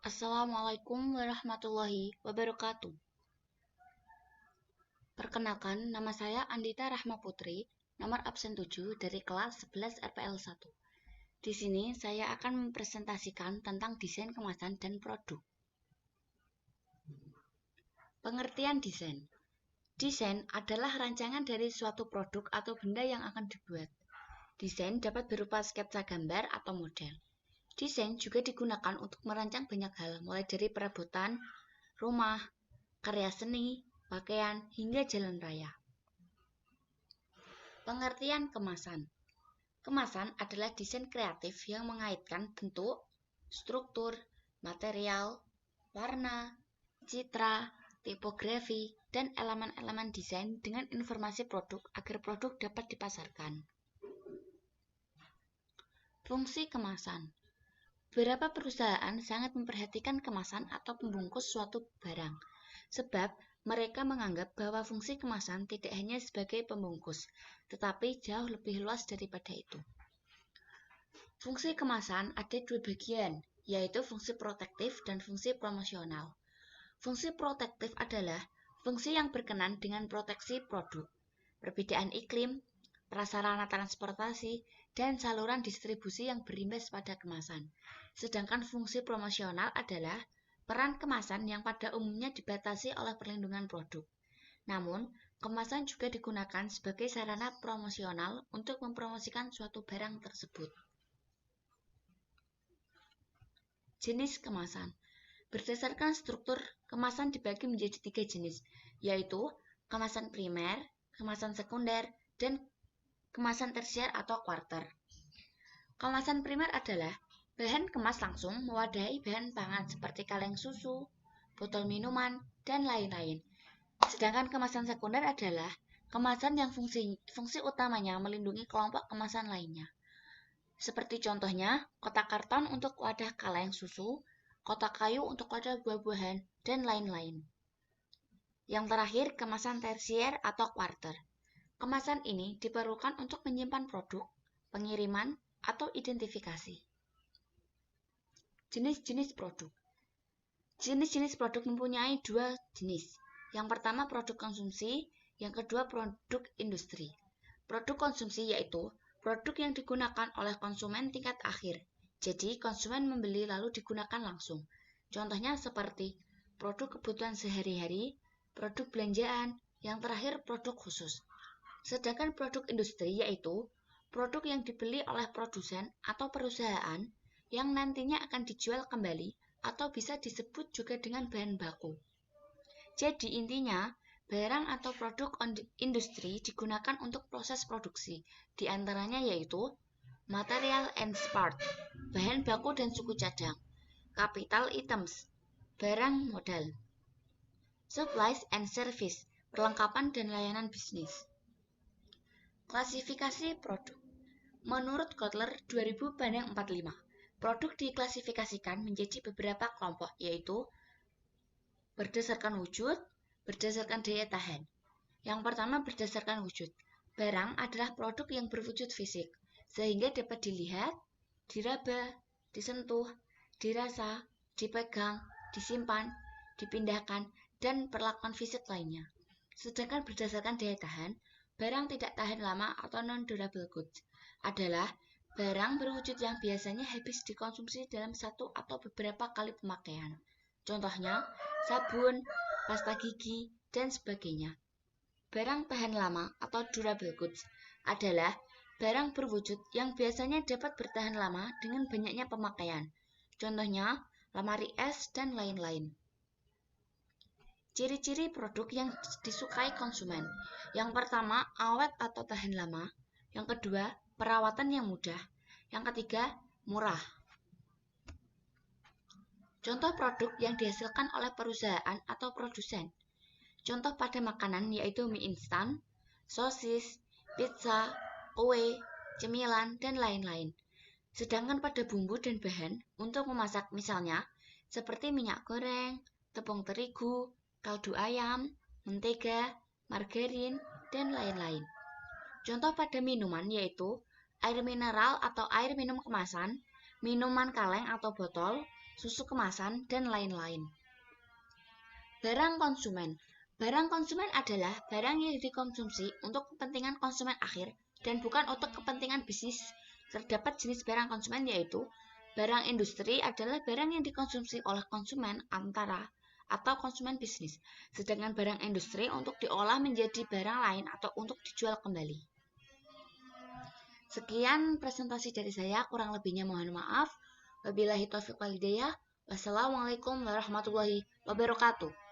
Assalamualaikum warahmatullahi wabarakatuh. Perkenalkan, nama saya Andita Rahma Putri, nomor absen 7 dari kelas 11 RPL 1. Di sini saya akan mempresentasikan tentang desain kemasan dan produk. Pengertian desain. Desain adalah rancangan dari suatu produk atau benda yang akan dibuat. Desain dapat berupa sketsa gambar atau model. Desain juga digunakan untuk merancang banyak hal, mulai dari perabotan, rumah, karya seni, pakaian, hingga jalan raya. Pengertian kemasan. Kemasan adalah desain kreatif yang mengaitkan bentuk, struktur, material, warna, citra, tipografi, dan elemen-elemen desain dengan informasi produk agar produk dapat dipasarkan. Fungsi kemasan. Beberapa perusahaan sangat memperhatikan kemasan atau pembungkus suatu barang, sebab mereka menganggap bahwa fungsi kemasan tidak hanya sebagai pembungkus, tetapi jauh lebih luas daripada itu. Fungsi kemasan ada dua bagian, yaitu fungsi protektif dan fungsi promosional. Fungsi protektif adalah fungsi yang berkenan dengan proteksi produk, perbedaan iklim, prasarana transportasi, dan saluran distribusi yang berimbas pada kemasan. Sedangkan fungsi promosional adalah peran kemasan yang pada umumnya dibatasi oleh perlindungan produk. Namun, kemasan juga digunakan sebagai sarana promosional untuk mempromosikan suatu barang tersebut. Jenis kemasan. Berdasarkan struktur, kemasan dibagi menjadi 3 jenis, yaitu kemasan primer, kemasan sekunder, dan kemasan tersier atau quarter. Kemasan primer adalah bahan kemas langsung mewadahi bahan pangan seperti kaleng susu, botol minuman, dan lain-lain. Sedangkan kemasan sekunder adalah kemasan yang fungsi utamanya melindungi kelompok kemasan lainnya. Seperti contohnya, kotak karton untuk wadah kaleng susu, kotak kayu untuk wadah buah-buahan, dan lain-lain. Yang terakhir, kemasan tersier atau quarter. Kemasan ini diperlukan untuk menyimpan produk, pengiriman, atau identifikasi. Jenis-jenis produk. Jenis-jenis produk mempunyai dua jenis. Yang pertama produk konsumsi, yang kedua produk industri. Produk konsumsi yaitu produk yang digunakan oleh konsumen tingkat akhir. Jadi konsumen membeli lalu digunakan langsung. Contohnya seperti produk kebutuhan sehari-hari, produk belanjaan, yang terakhir produk khusus. Sedangkan produk industri yaitu produk yang dibeli oleh produsen atau perusahaan yang nantinya akan dijual kembali atau bisa disebut juga dengan bahan baku. Jadi intinya, barang atau produk industri digunakan untuk proses produksi, di antaranya yaitu material and part, bahan baku dan suku cadang, capital items, barang modal, supplies and service, perlengkapan dan layanan bisnis. Klasifikasi produk. Menurut Kotler 2000-45, produk diklasifikasikan menjadi beberapa kelompok, yaitu berdasarkan wujud, berdasarkan daya tahan. Yang pertama berdasarkan wujud. Barang adalah produk yang berwujud fisik, sehingga dapat dilihat, diraba, disentuh, dirasa, dipegang, disimpan, dipindahkan, dan perlakuan fisik lainnya. Sedangkan berdasarkan daya tahan, barang tidak tahan lama atau non-durable goods adalah barang berwujud yang biasanya habis dikonsumsi dalam satu atau beberapa kali pemakaian. Contohnya, sabun, pasta gigi, dan sebagainya. Barang tahan lama atau durable goods adalah barang berwujud yang biasanya dapat bertahan lama dengan banyaknya pemakaian. Contohnya, lemari es dan lain-lain. Ciri-ciri produk yang disukai konsumen. Yang pertama, awet atau tahan lama. Yang kedua, perawatan yang mudah. Yang ketiga, murah. Contoh produk yang dihasilkan oleh perusahaan atau produsen. Contoh pada makanan yaitu mie instan, sosis, pizza, kue, cemilan, dan lain-lain. Sedangkan pada bumbu dan bahan untuk memasak misalnya seperti minyak goreng, tepung terigu, kaldu ayam, mentega, margarin, dan lain-lain. Contoh pada minuman yaitu air mineral atau air minum kemasan, minuman kaleng atau botol, susu kemasan, dan lain-lain. Barang konsumen. Barang konsumen adalah barang yang dikonsumsi untuk kepentingan konsumen akhir dan bukan untuk kepentingan bisnis. Terdapat jenis barang konsumen yaitu barang industri adalah barang yang dikonsumsi oleh konsumen atau konsumen bisnis, sedangkan barang industri untuk diolah menjadi barang lain atau untuk dijual kembali. Sekian presentasi dari saya, kurang lebihnya mohon maaf. Wabillahi taufiq wal hidayah. Wassalamualaikum warahmatullahi wabarakatuh.